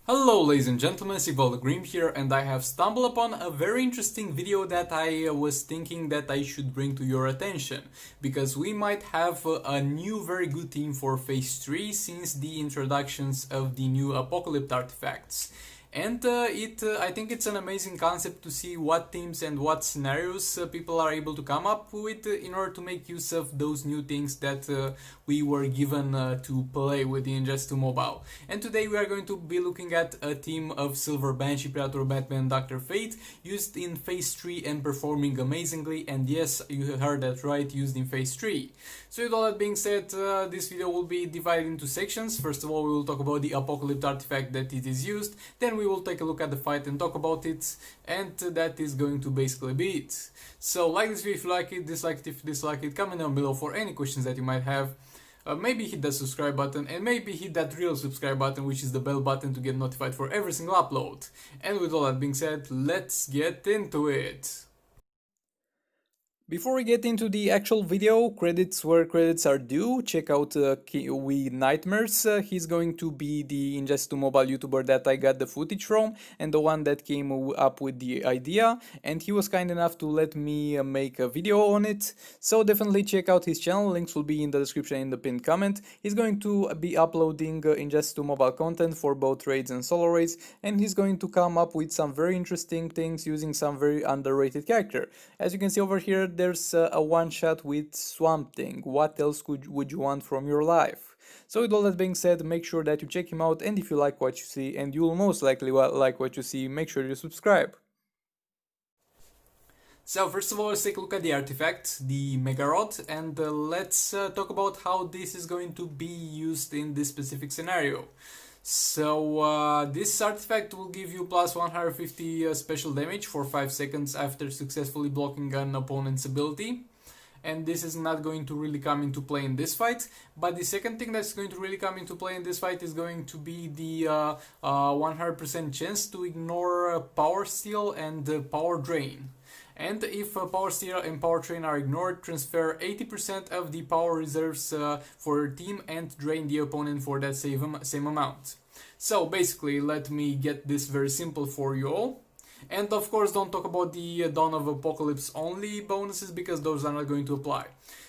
Hello ladies and gentlemen, Grim here, and I have stumbled upon a very interesting video that I was thinking that I should bring to your attention, because we might have a new very good team for Phase 3 since the introductions of the new Apokolips artifacts. And I think it's an amazing concept to see what themes and what scenarios people are able to come up with in order to make use of those new things that we were given to play with the Ingest 2 mobile. And today we are going to be looking at a team of Silver Banshee, Predator, Batman, and Dr. Fate used in Phase 3 and performing amazingly. And yes, you heard that right, used in Phase 3. So with all that being said, this video will be divided into sections. First of all, we will talk about the Apokolips artifact that it is used. Then we will take a look at the fight and talk about it, and that is going to basically be it. So like this video if you like it, dislike it if you dislike it, comment down below for any questions that you might have. Maybe hit that subscribe button, and maybe hit that real subscribe button, which is the bell button, to get notified for every single upload. And with all that being said, let's get into it. Before we get into the actual video, credits where credits are due, check out We Nightmares. He's going to be the Ingest 2 mobile YouTuber that I got the footage from, and the one that came up with the idea, and he was kind enough to let me make a video on it. So definitely check out his channel, links will be in the description in the pinned comment. He's going to be uploading Ingest 2 mobile content for both raids and solo raids, and he's going to come up with some very interesting things using some very underrated character. As you can see over here, there's a one-shot with Swamp Thing. What else would you want from your life? So with all that being said, make sure that you check him out, and if you like what you see, and you will most likely like what you see, make sure you subscribe. So first of all, let's take a look at the artifact, the Mega Rod, and let's talk about how this is going to be used in this specific scenario. So this artifact will give you plus 150 special damage for 5 seconds after successfully blocking an opponent's ability. And this is not going to really come into play in this fight. But the second thing that's going to really come into play in this fight is going to be the 100% chance to ignore Power Steal and Power Drain. And if Power Steal and Power Drain are ignored, transfer 80% of the power reserves for your team and drain the opponent for that same amount. So basically, let me get this very simple for you all. And of course, don't talk about the Dawn of Apokolips only bonuses, because those are not going to apply.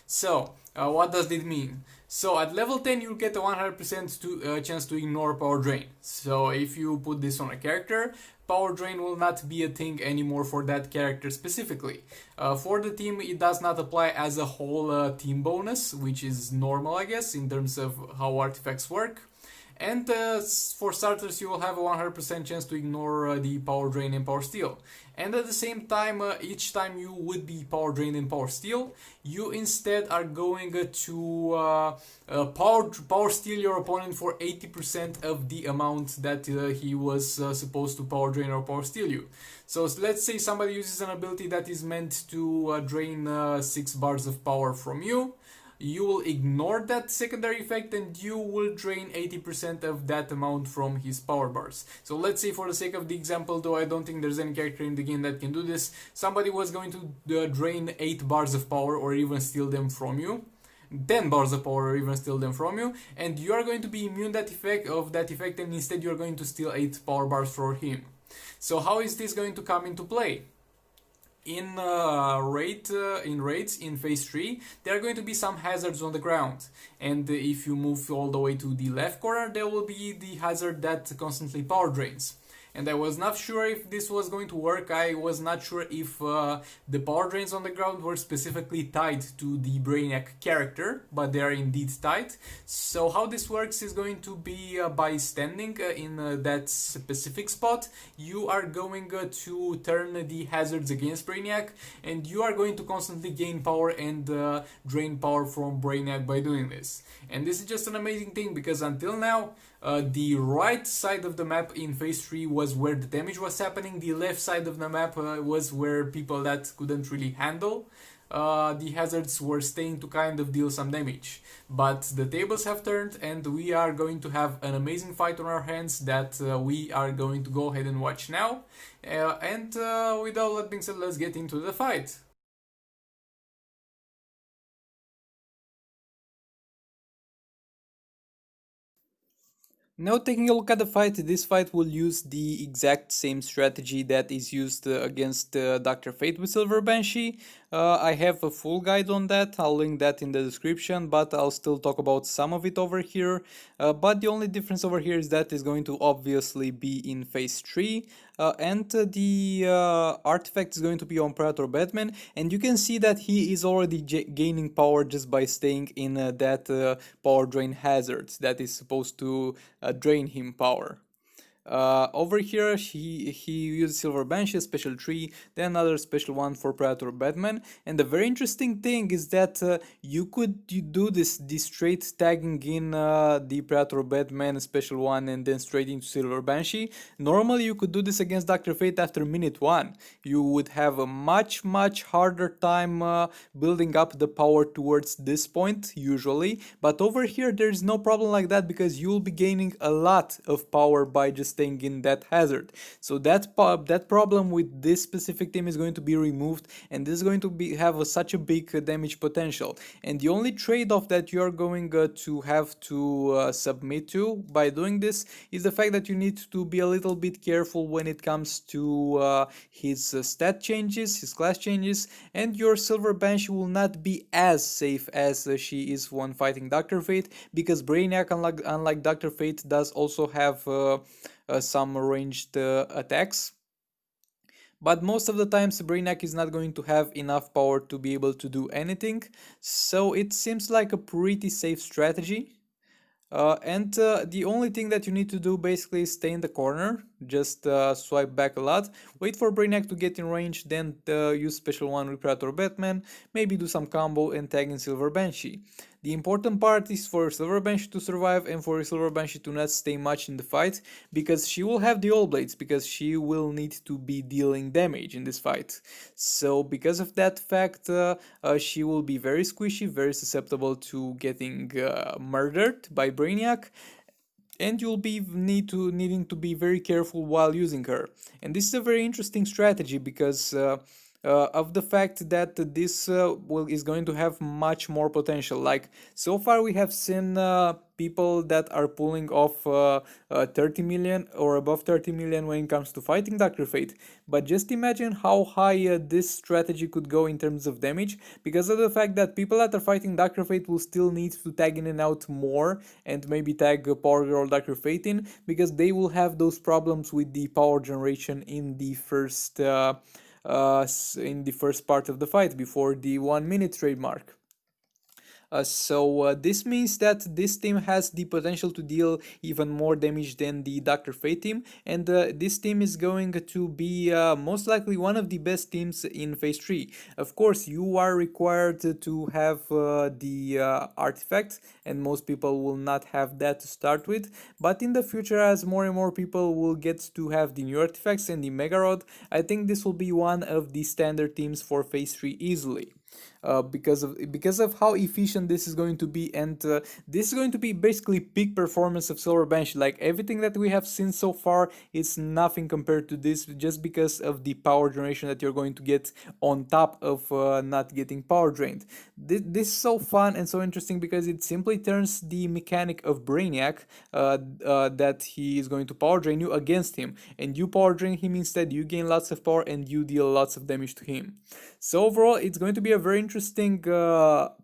So, what does it mean? So at level 10 you'll get a 100% chance to ignore Power Drain. So if you put this on a character, Power Drain will not be a thing anymore for that character specifically. For the team it does not apply as a whole team bonus, which is normal I guess in terms of how artifacts work. And for starters you will have a 100% chance to ignore the Power Drain and Power Steal. And at the same time, each time you would be Power Drain and Power Steal, you instead are going to Power Steal your opponent for 80% of the amount that he was supposed to Power Drain or Power Steal you. So let's say somebody uses an ability that is meant to drain 6 bars of power from you. You will ignore that secondary effect and you will drain 80% of that amount from his power bars. So let's say, for the sake of the example, though I don't think there's any character in the game that can do this, somebody was going to drain 8 bars of power or even steal them from you. 10 bars of power or even steal them from you, and you are going to be immune of that effect, and instead you are going to steal 8 power bars from him. So how is this going to come into play? In raids in Phase 3, there are going to be some hazards on the ground, and if you move all the way to the left corner, there will be the hazard that constantly power drains. And I was not sure if this was going to work. I was not sure if the power drains on the ground were specifically tied to the Brainiac character, but they are indeed tied. So how this works is going to be by standing in that specific spot, you are going to turn the hazards against Brainiac, and you are going to constantly gain power and drain power from Brainiac by doing this. And this is just an amazing thing, because until now, the right side of the map in Phase 3 was where the damage was happening, the left side of the map was where people that couldn't really handle the hazards were staying to kind of deal some damage. But the tables have turned, and we are going to have an amazing fight on our hands that we are going to go ahead and watch now. And with all that being said, let's get into the fight. Now taking a look at the fight, this fight will use the exact same strategy that is used against Dr. Fate with Silver Banshee. I have a full guide on that, I'll link that in the description, but I'll still talk about some of it over here. But the only difference over here is that it's going to obviously be in phase 3, and the artifact is going to be on Predator Batman, and you can see that he is already gaining power just by staying in that power drain hazard that is supposed to drain him power. Over here, he used Silver Banshee, special tree, then another special one for Predator Batman. And the very interesting thing is that you do this straight tagging in the Predator Batman special one and then straight into Silver Banshee. Normally, you could do this against Dr. Fate after minute 1. You would have a much harder time building up the power towards this point, usually. But over here, there is no problem like that because you'll be gaining a lot of power by just staying in that hazard. So that problem with this specific team is going to be removed, and this is going to have such a big damage potential. And the only trade-off that you're going to have to submit to by doing this is the fact that you need to be a little bit careful when it comes to his stat changes, his class changes, and your Silver Banshee will not be as safe as she is when fighting Dr. Fate, because Brainiac, unlike Dr. Fate, does also have some ranged attacks. But most of the times Brainiac is not going to have enough power to be able to do anything, so it seems like a pretty safe strategy. And the only thing that you need to do basically is stay in the corner, just swipe back a lot, wait for Brainiac to get in range, then use special one with Predator Batman, maybe do some combo and tag in Silver Banshee. The important part is for Silver Banshee to survive and for Silver Banshee to not stay much in the fight, because she will have the All Blades, because she will need to be dealing damage in this fight. So because of that fact, she will be very squishy, very susceptible to getting murdered by Brainiac, and you'll be needing to be very careful while using her. And this is a very interesting strategy because of the fact that this is going to have much more potential. Like, so far we have seen people that are pulling off 30 million or above 30 million when it comes to fighting Dr. Fate. But just imagine how high this strategy could go in terms of damage, because of the fact that people that are fighting Dr. Fate will still need to tag in and out more and maybe tag Power Girl Dr. Fate in, because they will have those problems with the power generation in the first part of the fight before the 1 minute trademark. So this means that this team has the potential to deal even more damage than the Dr. Fate team, and this team is going to be most likely one of the best teams in Phase 3. Of course, you are required to have the artifact, and most people will not have that to start with, but in the future, as more and more people will get to have the new artifacts and the Mega Rod, I think this will be one of the standard teams for Phase 3 easily. Because of how efficient this is going to be, and this is going to be basically peak performance of Silver Banshee. Like, everything that we have seen so far is nothing compared to this, just because of the power generation that you're going to get on top of not getting power drained. This is so fun and so interesting because it simply turns the mechanic of Brainiac, that he is going to power drain you, against him, and you power drain him instead. You gain lots of power and you deal lots of damage to him. So overall, it's going to be a very interesting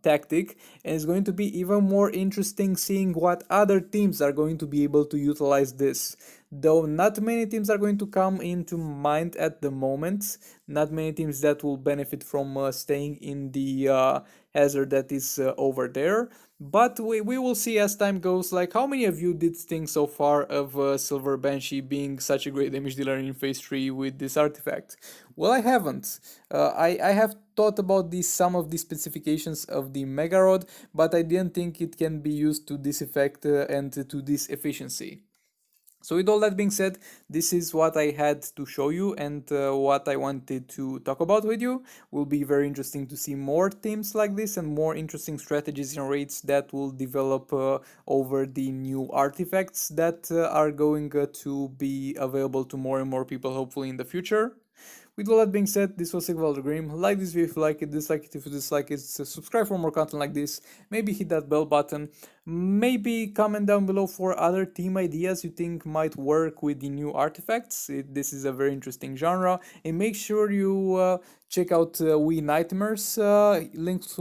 tactic, and it's going to be even more interesting seeing what other teams are going to be able to utilize this. Though not many teams are going to come into mind at the moment, not many teams that will benefit from staying in the hazard that is over there. But we will see as time goes. Like, how many of you did think so far of Silver Banshee being such a great damage dealer in Phase 3 with this artifact? Well, I haven't. I have thought about some of the specifications of the Mega Rod, but I didn't think it can be used to this effect and to this efficiency. So with all that being said, this is what I had to show you and what I wanted to talk about with you. Will be very interesting to see more teams like this and more interesting strategies and raids that will develop over the new artifacts that are going to be available to more and more people hopefully in the future. With all that being said, this was Sigvaldo Grim. Like this video if you like it, dislike it if you dislike it, subscribe for more content like this, maybe hit that bell button, maybe comment down below for other team ideas you think might work with the new artifacts. This is a very interesting genre, and make sure you check out We Nightmares, links